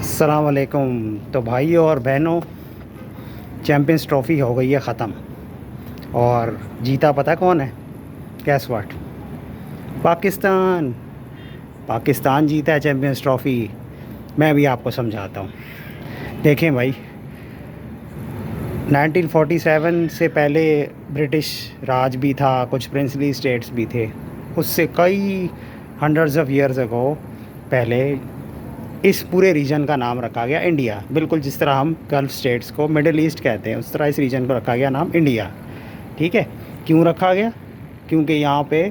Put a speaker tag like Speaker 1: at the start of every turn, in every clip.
Speaker 1: अस्सलाम वालेकुम। तो भाइयों और बहनों, चैम्पियंस ट्रॉफ़ी हो गई है ख़त्म और जीता पता कौन है? Gas what? पाकिस्तान। पाकिस्तान जीता है चैम्पियंस ट्रॉफ़ी। मैं भी आपको समझाता हूँ। देखें भाई, 1947 से पहले ब्रिटिश राज भी था, कुछ प्रिंसली स्टेट्स भी थे। उससे कई हंड्रेड्स ऑफ ईयर्स अगो पहले इस पूरे रीजन का नाम रखा गया इंडिया। बिल्कुल जिस तरह हम गल्फ़ स्टेट्स को मिडिल ईस्ट कहते हैं, उस तरह इस रीजन को रखा गया नाम इंडिया। ठीक है, क्यों रखा गया? क्योंकि यहाँ पे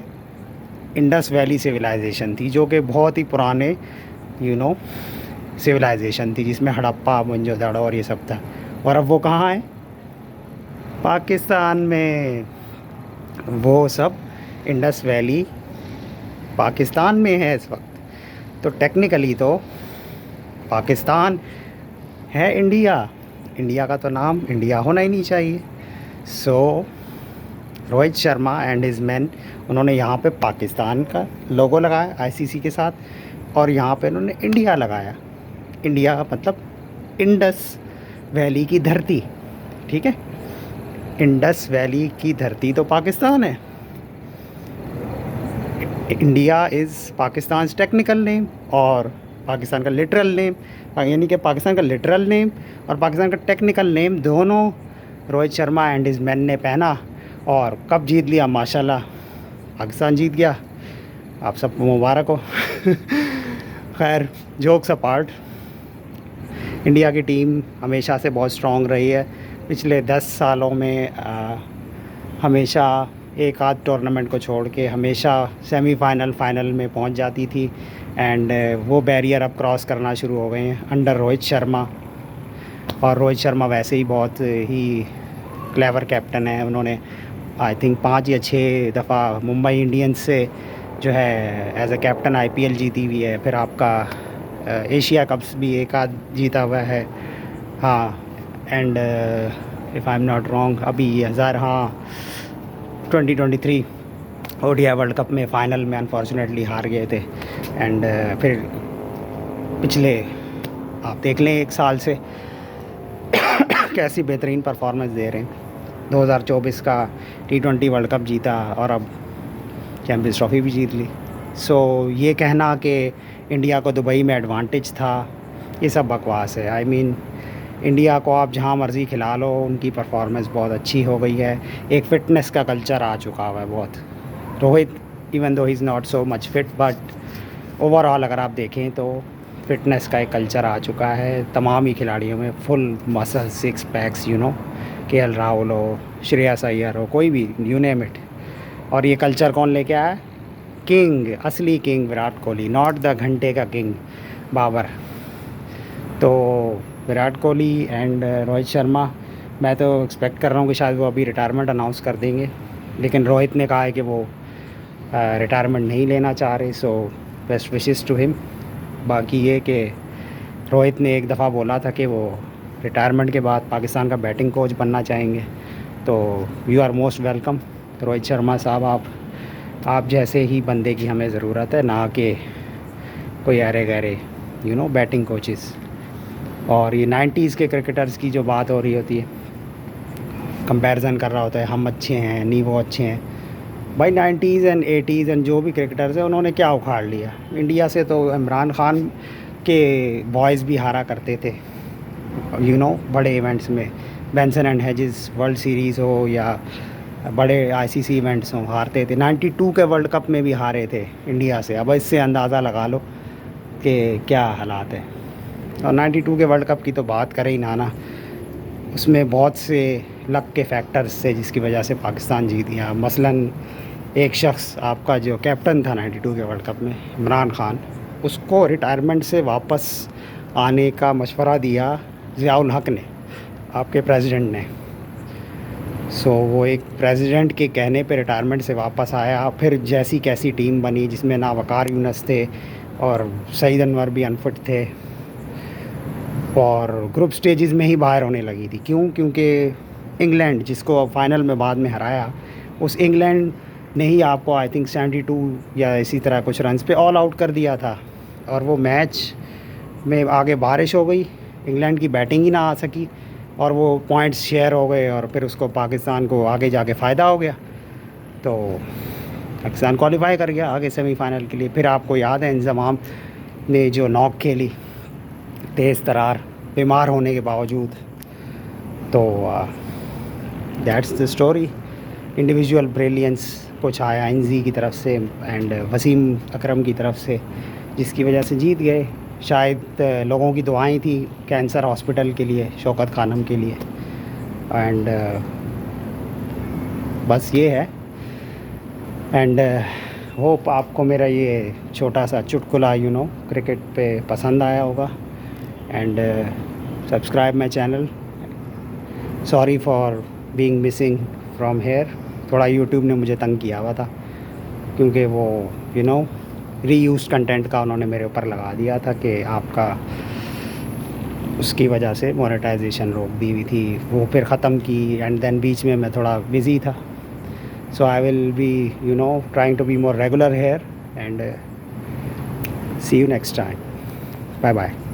Speaker 1: इंडस वैली सिविलाइजेशन थी, जो कि बहुत ही पुराने सिविलाइजेशन थी, जिसमें हड़प्पा, मोहनजोदड़ो और ये सब था। और अब वो कहाँ है? पाकिस्तान में। वो सब इंडस वैली पाकिस्तान में है इस वक्त। तो टेक्निकली तो पाकिस्तान है इंडिया। इंडिया का तो नाम इंडिया होना ही नहीं चाहिए। So Rohit Sharma and his men, उन्होंने यहाँ पे पाकिस्तान का लोगो लगाया आईसीसी के साथ, और यहाँ पे उन्होंने इंडिया लगाया। इंडिया का मतलब इंडस वैली की धरती। ठीक है, इंडस वैली की धरती तो पाकिस्तान है। India is Pakistan technical name और पाकिस्तान का लिटरल नेम, यानी कि पाकिस्तान का लिटरल नेम और पाकिस्तान का टेक्निकल नेम दोनों Rohit Sharma and his man ने पहना। और कब जीत लिया? माशाल्लाह, पाकिस्तान जीत गया। आप सबको मुबारक हो। खैर, जोक्स अपार्ट, इंडिया की टीम हमेशा से बहुत स्ट्रॉन्ग रही है। पिछले 10 सालों में हमेशा एक आध टूर्नामेंट को छोड़ के हमेशा सेमीफाइनल, फाइनल में पहुंच जाती थी। एंड वो बैरियर अब क्रॉस करना शुरू हो गए हैं अंडर रोहित शर्मा। और रोहित शर्मा वैसे ही बहुत ही क्लेवर कैप्टन है। उन्होंने आई थिंक 5 या 6 दफ़ा मुंबई इंडियंस से जो है एज अ कैप्टन आईपीएल जीती हुई है। फिर आपका एशिया कप्स भी एक आध जीता हुआ है। हाँ, and if I am not wrong, अभी 2023 ओडीआई वर्ल्ड कप में फ़ाइनल में अनफॉर्चुनेटली हार गए थे। एंड फिर पिछले आप देख लें 1 साल से कैसी बेहतरीन परफॉर्मेंस दे रहे हैं। 2024 का T20 वर्ल्ड कप जीता और अब चैम्पियंस ट्रॉफ़ी भी जीत ली। सो ये कहना कि इंडिया को दुबई में एडवांटेज था, ये सब बकवास है। आई मीन, इंडिया को आप जहाँ मर्ज़ी खिला लो, उनकी परफॉर्मेंस बहुत अच्छी हो गई है। एक फ़िटनेस का कल्चर आ चुका हुआ है बहुत। Rohit, even though he is not so much fit, but overall अगर आप देखें तो फ़िटनेस का एक कल्चर आ चुका है तमाम ही खिलाड़ियों में। Full muscle, 6 PACS, KL Rahul हो, श्रेयस अय्यर हो, कोई भी, यू नेम इट। और ये कल्चर कौन लेके आया? किंग, असली king Virat Kohli, not the घंटे का किंग बाबर। तो विराट कोहली एंड रोहित शर्मा, मैं तो एक्सपेक्ट कर रहा हूँ कि शायद वो अभी रिटायरमेंट अनाउंस कर देंगे, लेकिन रोहित ने कहा है कि वो रिटायरमेंट नहीं लेना चाह रहे। So best wishes to him. बाकी ये कि रोहित ने एक दफ़ा बोला था कि वो रिटायरमेंट के बाद पाकिस्तान का बैटिंग कोच बनना चाहेंगे। तो you are most welcome Rohit Sharma साहब। आप जैसे ही बंदे की हमें ज़रूरत है, ना कि कोई अरे गहरे बैटिंग कोचेस। और ये 90s के क्रिकेटर्स की जो बात हो रही होती है, कंपैरिजन कर रहा होता है, हम अच्छे हैं, नहीं वो अच्छे हैं। भाई 90s एंड 80s एंड जो भी क्रिकेटर्स हैं, उन्होंने क्या उखाड़ लिया इंडिया से? तो इमरान खान के बॉयज़ भी हारा करते थे बड़े इवेंट्स में। Benson and Hedges world series हो या बड़े आईसीसी इवेंट्स हों, हारते थे। 92 के वर्ल्ड कप में भी हारे थे इंडिया से। अब इससे अंदाज़ा लगा लो कि क्या हालात है। और 92 के वर्ल्ड कप की तो बात करें ही ना, उसमें बहुत से लक के फैक्टर्स थे जिसकी वजह से पाकिस्तान जीत गया। मसलन एक शख्स, आपका जो कैप्टन था 92 के वर्ल्ड कप में, इमरान खान, उसको रिटायरमेंट से वापस आने का मशवरा दिया ज़ियाउल हक ने, आपके प्रेसिडेंट ने। सो वो एक प्रेसिडेंट के कहने पे रिटायरमेंट से वापस आया। फिर जैसी कैसी टीम बनी, जिसमें ना वकार यूनस थे और सईद अनवर भी अनफिट थे, और ग्रुप स्टेजेस में ही बाहर होने लगी थी। क्यों? क्योंकि इंग्लैंड, जिसको फाइनल में बाद में हराया, उस इंग्लैंड ने ही आपको आई थिंक 72 या इसी तरह कुछ रन्स पे ऑल आउट कर दिया था। और वो मैच में आगे बारिश हो गई, इंग्लैंड की बैटिंग ही ना आ सकी और वो पॉइंट्स शेयर हो गए और फिर उसको पाकिस्तान को आगे जाके फ़ायदा हो गया, तो पाकिस्तान क्वालिफाई कर गया आगे सेमीफाइनल के लिए। फिर आपको याद है इंज़माम ने जो नॉक खेली तेज़ तरार बीमार होने के बावजूद, तो that's the story. Individual brilliance कुछ आया इंजी की तरफ से एंड वसीम अकरम की तरफ से, जिसकी वजह से जीत गए। शायद लोगों की दुआएं थी कैंसर हॉस्पिटल के लिए, शौकत खानम के लिए, एंड बस ये है। एंड होप आपको मेरा ये छोटा सा चुटकुला क्रिकेट पे पसंद आया होगा। And subscribe my channel. Sorry for being missing from here. थोड़ा यूट्यूब ने मुझे तंग किया हुआ था क्योंकि वो रीयूज कंटेंट का उन्होंने मेरे ऊपर लगा दिया था कि आपका उसकी वजह से मोनेटाइजेशन रोक दी हुई थी, वो फिर ख़त्म की एंड देन बीच में मैं थोड़ा बिज़ी था। So I will be trying to be more regular here and see you next time. Bye bye.